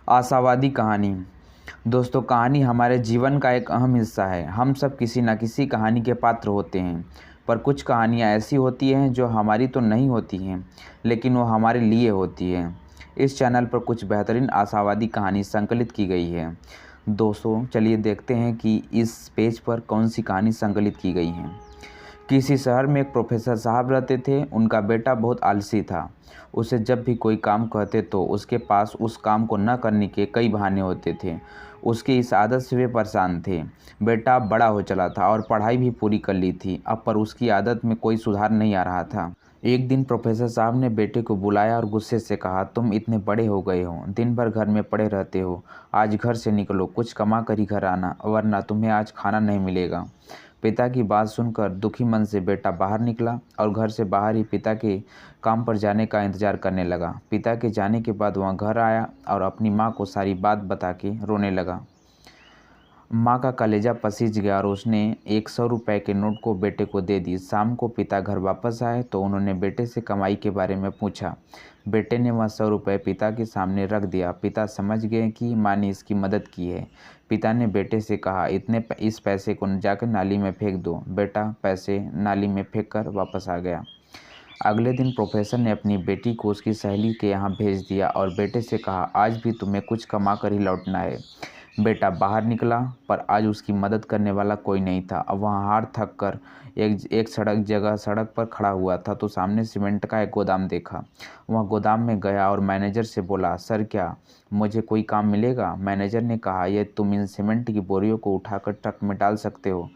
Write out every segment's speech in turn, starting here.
आशावादी कहानी। दोस्तों, कहानी हमारे जीवन का एक अहम हिस्सा है। हम सब किसी न किसी कहानी के पात्र होते हैं, पर कुछ कहानियाँ ऐसी होती हैं जो हमारी तो नहीं होती हैं, लेकिन वो हमारे लिए होती हैं। इस चैनल पर कुछ बेहतरीन आशावादी कहानी संकलित की गई है। दोस्तों, चलिए देखते हैं कि इस पेज पर कौन सी कहानी संकलित की गई है। किसी शहर में एक प्रोफेसर साहब रहते थे। उनका बेटा बहुत आलसी था। उसे जब भी कोई काम कहते तो उसके पास उस काम को न करने के कई बहाने होते थे। उसकी इस आदत से वे परेशान थे। बेटा अब बड़ा हो चला था और पढ़ाई भी पूरी कर ली थी, अब पर उसकी आदत में कोई सुधार नहीं आ रहा था। एक दिन प्रोफेसर साहब ने बेटे को बुलाया और गुस्से से कहा, तुम इतने बड़े हो गए हो, दिन भर घर में पड़े रहते हो। आज घर से निकलो, कुछ कमा कर ही घर आना, वरना तुम्हें आज खाना नहीं मिलेगा। पिता की बात सुनकर दुखी मन से बेटा बाहर निकला और घर से बाहर ही पिता के काम पर जाने का इंतजार करने लगा। पिता के जाने के बाद वह घर आया और अपनी माँ को सारी बात बता के रोने लगा। माँ का कलेजा पसीज गया और उसने 100 रुपये के नोट को बेटे को दे दी। शाम को पिता घर वापस आए तो उन्होंने बेटे से कमाई के बारे में पूछा। बेटे ने वह 100 रुपये पिता के सामने रख दिया। पिता समझ गए कि माँ ने इसकी मदद की है। पिता ने बेटे से कहा, इस पैसे को जाकर नाली में फेंक दो। बेटा पैसे नाली में फेंक कर वापस आ गया। अगले दिन प्रोफेसर ने अपनी बेटी को उसकी सहेली के यहाँ भेज दिया और बेटे से कहा, आज भी तुम्हें कुछ कमा कर ही लौटना है। बेटा बाहर निकला, पर आज उसकी मदद करने वाला कोई नहीं था। अब वह हार थक कर एक सड़क पर खड़ा हुआ था तो सामने सीमेंट का एक गोदाम देखा। वह गोदाम में गया और मैनेजर से बोला, सर क्या मुझे कोई काम मिलेगा? मैनेजर ने कहा, ये तुम इन सीमेंट की बोरियों को उठाकर ट्रक में डाल सकते हो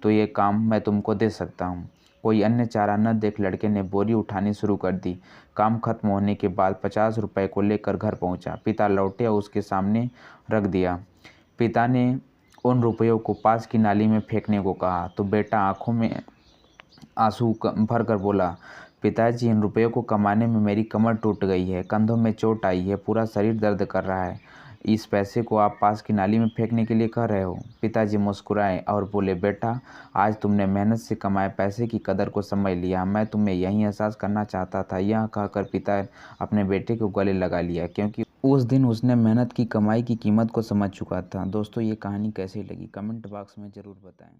तो ये काम मैं तुमको दे सकता हूँ। कोई अन्य चारा न देख लड़के ने बोरी उठानी शुरू कर दी। काम खत्म होने के बाद 50 रुपये को लेकर घर पहुंचा। पिता लौटे और उसके सामने रख दिया। पिता ने उन रुपयों को पास की नाली में फेंकने को कहा तो बेटा आंखों में आंसू भर कर बोला, पिताजी, इन रुपयों को कमाने में मेरी कमर टूट गई है, कंधों में चोट आई है, पूरा शरीर दर्द कर रहा है। इस पैसे को आप पास की नाली में फेंकने के लिए कह रहे हो? पिताजी मुस्कुराए और बोले, बेटा, आज तुमने मेहनत से कमाए पैसे की कदर को समझ लिया। मैं तुम्हें यही एहसास करना चाहता था। यह कहकर पिता अपने बेटे को गले लगा लिया, क्योंकि उस दिन उसने मेहनत की कमाई की कीमत को समझ चुका था। दोस्तों, ये कहानी कैसी लगी कमेंट बॉक्स में ज़रूर बताएं।